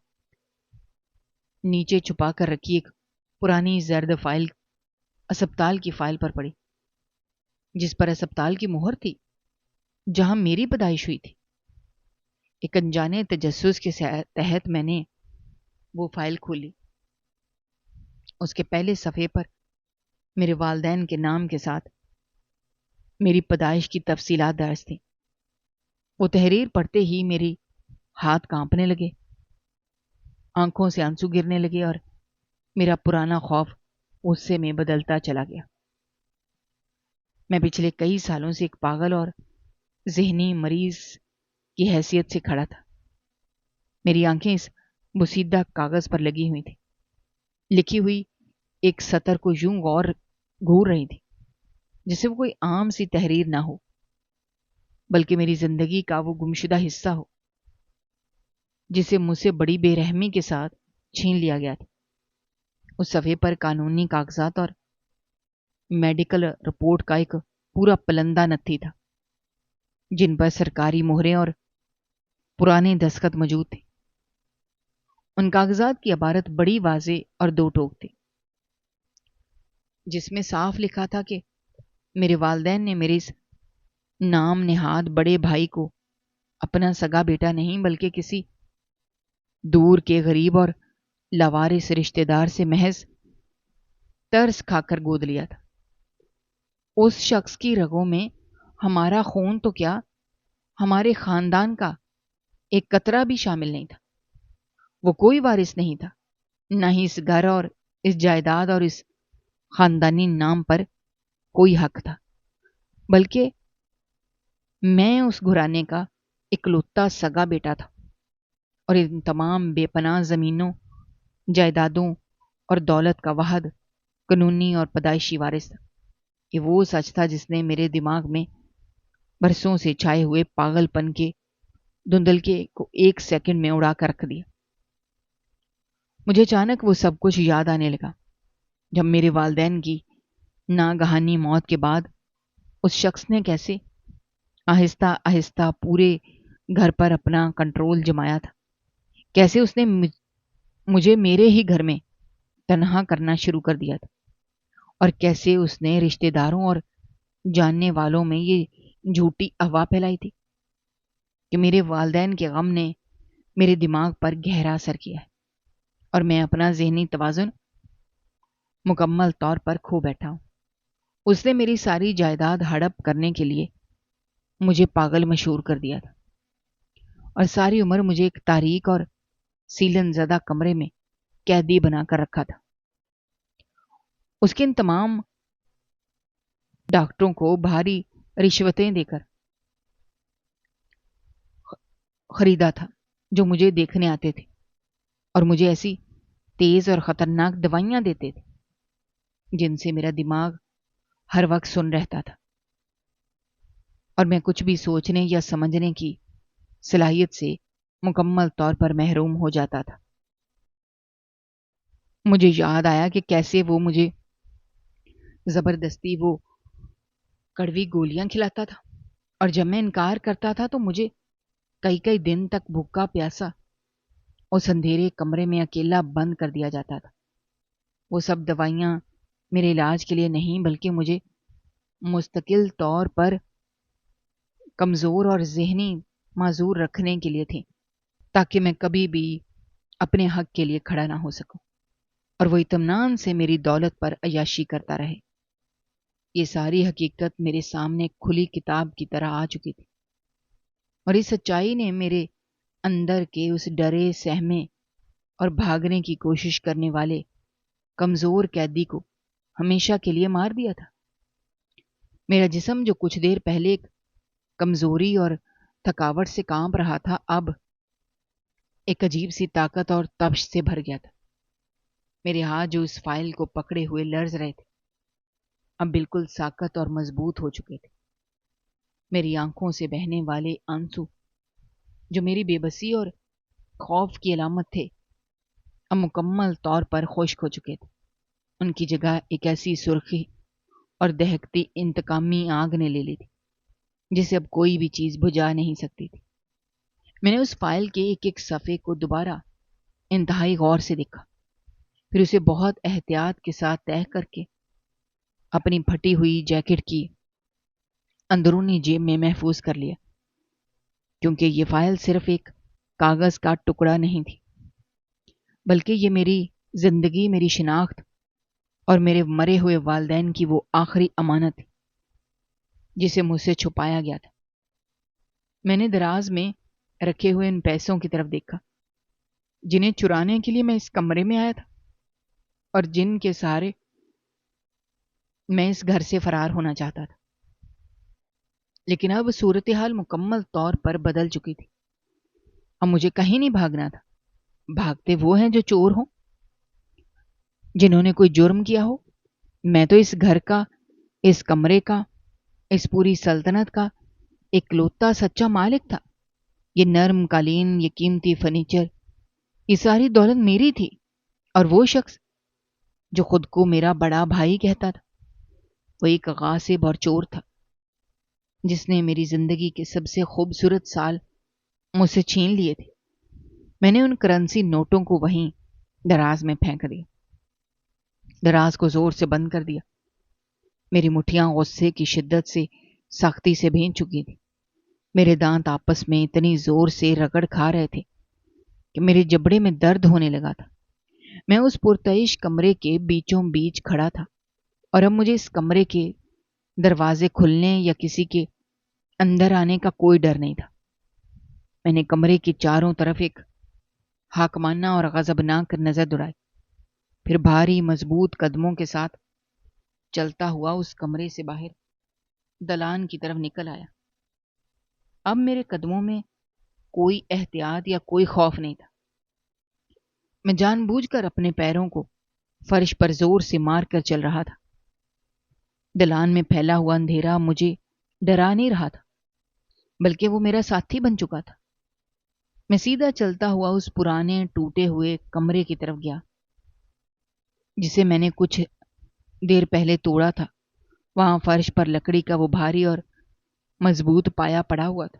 نیچے چھپا کر رکھی ایک پرانی زرد فائل، اسپتال کی فائل پر پڑی، جس پر اسپتال کی مہر تھی جہاں میری پیدائش ہوئی تھی۔ ایک انجانے تجسس کے تحت میں نے وہ فائل کھولی۔ اس کے پہلے صفحے پر میرے والدین کے نام کے ساتھ میری پیدائش کی تفصیلات درج تھیں۔ وہ تحریر پڑھتے ہی میری ہاتھ کانپنے لگے، آنکھوں سے آنسو گرنے لگے اور میرا پرانا خوف غصے میں بدلتا چلا گیا۔ میں پچھلے کئی سالوں سے ایک پاگل اور ذہنی مریض کی حیثیت سے کھڑا تھا۔ میری آنکھیں اس بوسیدہ کاغذ پر لگی ہوئی تھیں، لکھی ہوئی ایک سطر کو یوں گھور رہی تھی جیسے وہ کوئی عام سی تحریر نہ ہو، بلکہ میری زندگی کا وہ گمشدہ حصہ ہو جسے مجھ سے بڑی بے رحمی کے ساتھ چھین لیا گیا تھا۔ اس صفحے پر قانونی کاغذات اور میڈیکل رپورٹ کا ایک پورا پلندہ نتھی تھا، جن پر سرکاری مہریں اور پرانے دستخط موجود تھے۔ ان کاغذات کی عبارت بڑی واضح اور دو ٹوک تھی، جس میں صاف لکھا تھا کہ میرے والدین نے میرے اس نام نہاد بڑے بھائی کو اپنا سگا بیٹا نہیں بلکہ کسی دور کے غریب اور لاوارث رشتہ دار سے محض ترس کھا کر گود لیا تھا۔ اس شخص کی رگوں میں ہمارا خون تو کیا، ہمارے خاندان کا ایک قطرہ بھی شامل نہیں تھا۔ وہ کوئی وارث نہیں تھا، نہ ہی اس گھر اور اس جائیداد اور اس خاندانی نام پر کوئی حق تھا، بلکہ میں اس گھرانے کا اکلوتا سگا بیٹا تھا اور ان تمام بے پناہ زمینوں، جائیدادوں اور دولت کا واحد قانونی اور پیدائشی وارث تھا۔ یہ وہ سچ تھا جس نے میرے دماغ میں برسوں سے چھائے ہوئے پاگل پن کے دھندلکے کو ایک سیکنڈ میں اڑا کر رکھ دیا۔ مجھے اچانک وہ سب کچھ یاد آنے لگا جب میرے والدین کی ناگہانی موت کے بعد اس شخص نے کیسے آہستہ آہستہ پورے گھر پر اپنا کنٹرول جمایا تھا، کیسے اس نے مجھے میرے ہی گھر میں تنہا کرنا شروع کر دیا تھا، اور کیسے اس نے رشتہ داروں اور جاننے والوں میں یہ جھوٹی افواہ پھیلائی تھی کہ میرے والدین کے غم نے میرے دماغ پر گہرا اثر کیا ہے اور میں اپنا ذہنی توازن مکمل طور پر کھو بیٹھا ہوں۔ اس نے میری ساری جائیداد ہڑپ کرنے کے لیے مجھے پاگل مشہور کر دیا تھا اور ساری عمر مجھے ایک تاریک اور سیلن زدہ کمرے میں قیدی بنا کر رکھا تھا۔ اس کے ان تمام ڈاکٹروں کو بھاری رشوتیں دے کر خریدا تھا جو مجھے دیکھنے آتے تھے اور مجھے ایسی تیز اور خطرناک دوائیاں دیتے تھے جن سے میرا دماغ ہر وقت سن رہتا تھا اور میں کچھ بھی سوچنے یا سمجھنے کی صلاحیت سے مکمل طور پر محروم ہو جاتا تھا۔ مجھے یاد آیا کہ کیسے وہ مجھے زبردستی وہ کڑوی گولیاں کھلاتا تھا اور جب میں انکار کرتا تھا تو مجھے کئی کئی دن تک بھوکا پیاسا اس اندھیرے کمرے میں اکیلا بند کر دیا جاتا تھا۔ وہ سب دوائیاں میرے علاج کے لیے نہیں بلکہ مجھے مستقل طور پر کمزور اور ذہنی معذور رکھنے کے لیے تھیں تاکہ میں کبھی بھی اپنے حق کے لیے کھڑا نہ ہو سکوں اور وہ اطمینان سے میری دولت پر عیاشی کرتا رہے۔ یہ ساری حقیقت میرے سامنے کھلی کتاب کی طرح آ چکی تھی اور اس سچائی نے میرے اندر کے اس ڈرے سہمے اور بھاگنے کی کوشش کرنے والے کمزور قیدی کو ہمیشہ کے لیے مار دیا تھا۔ میرا جسم جو کچھ دیر پہلے ایک کمزوری اور تھکاوٹ سے کانپ رہا تھا اب ایک عجیب سی طاقت اور تبش سے بھر گیا تھا۔ میرے ہاتھ جو اس فائل کو پکڑے ہوئے لرز رہے تھے اب بالکل ساکت اور مضبوط ہو چکے تھے۔ میری آنکھوں سے بہنے والے آنسو جو میری بے بسی اور خوف کی علامت تھے اب مکمل طور پر خشک ہو چکے تھے۔ ان کی جگہ ایک ایسی سرخی اور دہکتی انتقامی آگ نے لے لی تھی جسے اب کوئی بھی چیز بجھا نہیں سکتی تھی۔ میں نے اس فائل کے ایک ایک صفحے کو دوبارہ انتہائی غور سے دیکھا، پھر اسے بہت احتیاط کے ساتھ تہہ کر کے اپنی پھٹی ہوئی جیکٹ کی اندرونی جیب میں محفوظ کر لیا، کیونکہ یہ فائل صرف ایک کاغذ کا ٹکڑا نہیں تھی بلکہ یہ میری زندگی، میری شناخت اور میرے مرے ہوئے والدین کی وہ آخری امانت تھی جسے مجھ سے چھپایا گیا تھا۔ میں نے دراز میں رکھے ہوئے ان پیسوں کی طرف دیکھا جنہیں چرانے کے لیے میں اس کمرے میں آیا تھا اور جن کے سہارے میں اس گھر سے فرار ہونا چاہتا تھا، لیکن اب صورتحال مکمل طور پر بدل چکی تھی۔ اب مجھے کہیں نہیں بھاگنا تھا۔ بھاگتے وہ ہیں جو چور ہوں، جنہوں نے کوئی جرم کیا ہو۔ میں تو اس گھر کا، اس کمرے کا، اس پوری سلطنت کا اکلوتا سچا مالک تھا۔ یہ نرم قالین، یہ قیمتی فرنیچر، یہ ساری دولت میری تھی، اور وہ شخص جو خود کو میرا بڑا بھائی کہتا تھا وہ ایک غاصب اور چور تھا جس نے میری زندگی کے سب سے خوبصورت سال مجھ سے چھین لیے تھے۔ میں نے ان کرنسی نوٹوں کو وہیں دراز میں پھینک دیا، دراز کو زور سے بند کر دیا۔ میری مٹھیاں غصے کی شدت سے سختی سے بھین چکی تھی۔ میرے دانت آپس میں اتنی زور سے رگڑ کھا رہے تھے کہ میرے جبڑے میں درد ہونے لگا تھا۔ میں اس پرتعیش کمرے کے بیچوں بیچ کھڑا تھا اور اب مجھے اس کمرے کے دروازے کھلنے یا کسی کے اندر آنے کا کوئی ڈر نہیں تھا۔ میں نے کمرے کی چاروں طرف ایک حاکمانہ اور غضبناک نظر دوڑائی، پھر بھاری مضبوط قدموں کے ساتھ چلتا ہوا اس کمرے سے باہر دلان کی طرف نکل آیا۔ اب میرے قدموں میں کوئی احتیاط یا کوئی خوف نہیں تھا۔ میں جان بوجھ کر اپنے پیروں کو فرش پر زور سے مار کر چل رہا تھا۔ دلان میں پھیلا ہوا اندھیرا مجھے ڈرا نہیں رہا تھا بلکہ وہ میرا ساتھی بن چکا تھا۔ میں سیدھا چلتا ہوا اس پرانے ٹوٹے ہوئے کمرے کی طرف گیا جسے میں نے کچھ دیر پہلے توڑا تھا۔ وہاں فرش پر لکڑی کا وہ بھاری اور مضبوط پایا پڑا ہوا تھا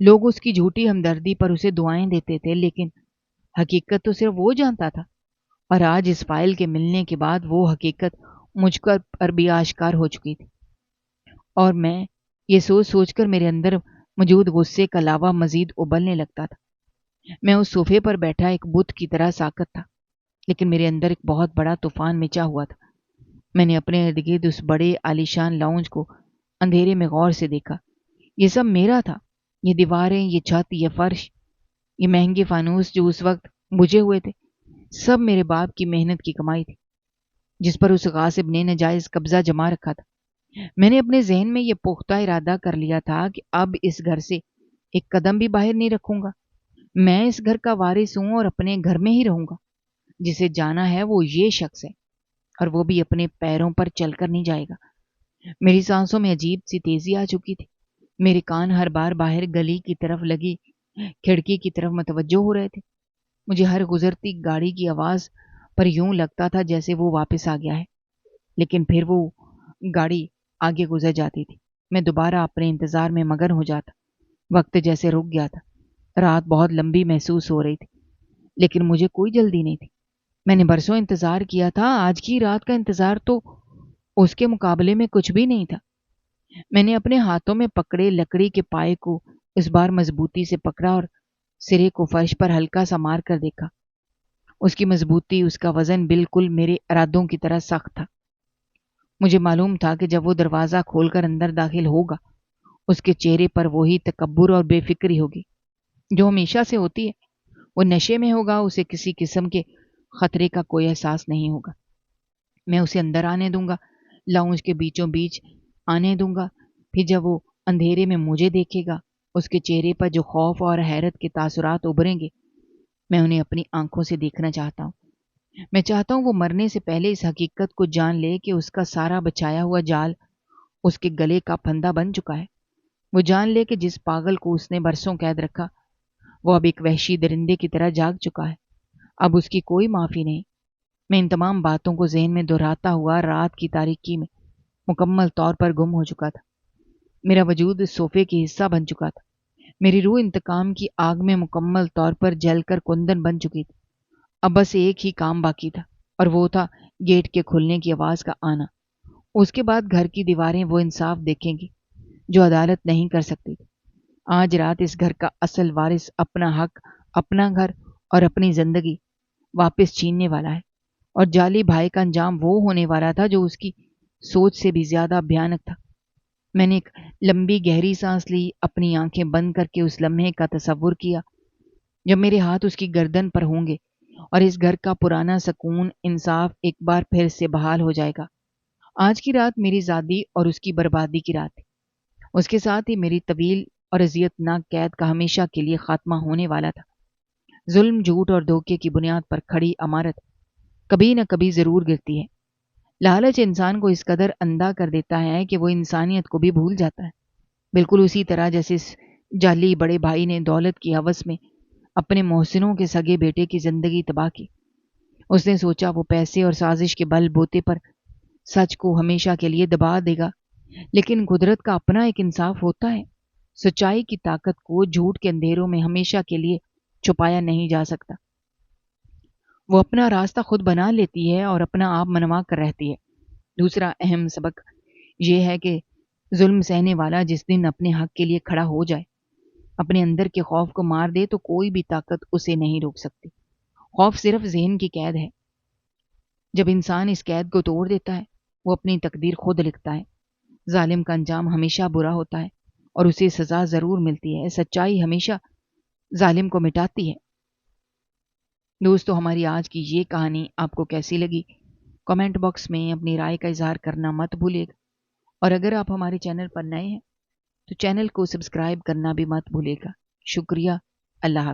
لوگ اس کی جھوٹی ہمدردی پر اسے دعائیں دیتے تھے، لیکن حقیقت تو صرف وہ جانتا تھا۔ اور آج اس فائل کے ملنے کے بعد وہ حقیقت مجھ پر بھی آشکار ہو چکی تھی، اور میں یہ سوچ سوچ کر میرے اندر موجود غصے کا لاوا مزید ابلنے لگتا تھا۔ میں اس صوفے پر بیٹھا ایک بت کی طرح ساکت تھا، لیکن میرے اندر ایک بہت بڑا طوفان مچا ہوا تھا۔ میں نے اپنے ارد گرد اس بڑے عالیشان لاؤنج کو اندھیرے میں غور سے دیکھا۔ یہ سب میرا تھا، یہ دیواریں، یہ چھت، یہ فرش، یہ مہنگے فانوس جو اس وقت بجھے ہوئے تھے، سب میرے باپ کی محنت کی کمائی تھی، جس پر اس غاصب نے ناجائز قبضہ جما رکھا تھا۔ میں نے اپنے ذہن میں یہ پختہ ارادہ کر لیا تھا کہ اب اس گھر سے ایک قدم بھی باہر نہیں رکھوں گا۔ میں اس گھر کا وارث ہوں اور اپنے گھر میں ہی رہوں گا۔ جسے جانا ہے وہ یہ شخص ہے، اور وہ بھی اپنے پیروں پر چل کر نہیں جائے گا۔ میری سانسوں میں عجیب سی تیزی آ چکی تھی۔ میرے کان ہر بار باہر گلی کی طرف لگی کھڑکی کی طرف متوجہ ہو رہے تھے۔ مجھے ہر گزرتی گاڑی کی آواز پر یوں لگتا تھا جیسے وہ واپس آ گیا ہے، لیکن پھر وہ گاڑی آگے گزر جاتی تھی۔ میں دوبارہ اپنے انتظار میں مگن ہو جاتا۔ وقت جیسے رک گیا تھا۔ رات بہت لمبی محسوس ہو رہی تھی، لیکن مجھے کوئی جلدی نہیں تھی۔ میں نے برسوں انتظار کیا تھا، آج کی رات کا انتظار تو اس کے مقابلے میں کچھ بھی نہیں تھا۔ میں نے اپنے ہاتھوں میں پکڑے لکڑی کے پائے کو اس بار مضبوطی سے پکڑا اور سرے کو فرش پر ہلکا سا مار کر دیکھا۔ اس کی مضبوطی، اس کا وزن بالکل میرے ارادوں کی طرح سخت تھا۔ مجھے معلوم تھا کہ جب وہ دروازہ کھول کر اندر داخل ہوگا، اس کے چہرے پر وہی تکبر اور بے فکری ہوگی جو ہمیشہ سے ہوتی ہے۔ وہ نشے میں ہوگا، اسے کسی قسم کے خطرے کا کوئی احساس نہیں ہوگا۔ میں اسے اندر آنے دوں گا، لاؤنج کے بیچوں بیچ آنے دوں گا۔ پھر جب وہ اندھیرے میں مجھے دیکھے گا، اس کے چہرے پر جو خوف اور حیرت کے تاثرات ابھریں گے، میں انہیں اپنی آنکھوں سے دیکھنا چاہتا ہوں۔ میں چاہتا ہوں وہ مرنے سے پہلے اس حقیقت کو جان لے کہ اس کا سارا بچایا ہوا جال اس کے گلے کا پھندا بن چکا ہے۔ وہ جان لے کہ جس پاگل کو اس نے برسوں قید رکھا، وہ اب ایک وحشی درندے کی طرح جاگ چکا ہے۔ اب اس کی کوئی معافی نہیں۔ میں ان تمام باتوں کو ذہن میں دہراتا ہوا رات کی تاریکی میں مکمل طور پر گم ہو چکا تھا۔ میرا وجود اس صوفے کی حصہ بن چکا تھا۔ میری روح انتقام کی آگ میں مکمل طور پر جل کر کندن بن چکی تھی۔ اب بس ایک ہی کام باقی تھا، اور وہ تھا گیٹ کے کھلنے کی آواز کا آنا۔ اس کے بعد گھر کی دیواریں وہ انصاف دیکھیں گی جو عدالت نہیں کر سکتی تھی۔ آج رات اس گھر کا اصل وارث اپنا حق، اپنا گھر اور اپنی زندگی واپس چھیننے والا ہے، اور جعلی بھائی کا انجام وہ ہونے والا تھا جو اس کی سوچ سے بھی زیادہ بھیانک تھا۔ میں نے ایک لمبی گہری سانس لی، اپنی آنکھیں بند کر کے اس لمحے کا تصور کیا جب میرے ہاتھ اس کی گردن پر ہوں گے اور اس گھر کا پرانا سکون، انصاف ایک بار پھر سے بحال ہو جائے گا۔ آج کی رات میری زادی اور اس کی بربادی کی رات تھی۔ اس کے ساتھ ہی میری طویل اور اذیت ناک قید کا ہمیشہ کے لیے خاتمہ ہونے والا تھا۔ ظلم، جھوٹ اور دھوکے کی بنیاد پر کھڑی عمارت کبھی نہ کبھی ضرور گرتی ہے۔ لالچ انسان کو اس قدر اندھا کر دیتا ہے کہ وہ انسانیت کو بھی بھول جاتا ہے، بالکل اسی طرح جیسے اس جعلی بڑے بھائی نے دولت کی ہوس میں اپنے محسنوں کے سگے بیٹے کی زندگی تباہ کی۔ اس نے سوچا وہ پیسے اور سازش کے بل بوتے پر سچ کو ہمیشہ کے لیے دبا دے گا، لیکن قدرت کا اپنا ایک انصاف ہوتا ہے۔ سچائی کی طاقت کو جھوٹ کے اندھیروں میں ہمیشہ کے لیے چھپایا نہیں جا سکتا۔ وہ اپنا راستہ خود بنا لیتی ہے اور اپنا آپ منوا کر رہتی ہے۔ دوسرا اہم سبق یہ ہے کہ ظلم سہنے والا جس دن اپنے حق کے لیے کھڑا ہو جائے، اپنے اندر کے خوف کو مار دے، تو کوئی بھی طاقت اسے نہیں روک سکتی۔ خوف صرف ذہن کی قید ہے۔ جب انسان اس قید کو توڑ دیتا ہے، وہ اپنی تقدیر خود لکھتا ہے۔ ظالم کا انجام ہمیشہ برا ہوتا ہے اور اسے سزا ضرور ملتی ہے۔ سچائی ہمیشہ ظالم کو مٹاتی ہے۔ دوستو، ہماری آج کی یہ کہانی آپ کو کیسی لگی؟ کمنٹ باکس میں اپنی رائے کا اظہار کرنا مت بھولیے گا، اور اگر آپ ہمارے چینل پر نئے ہیں تو چینل کو سبسکرائب کرنا بھی مت بھولیے گا۔ شکریہ۔ اللہ حافظ۔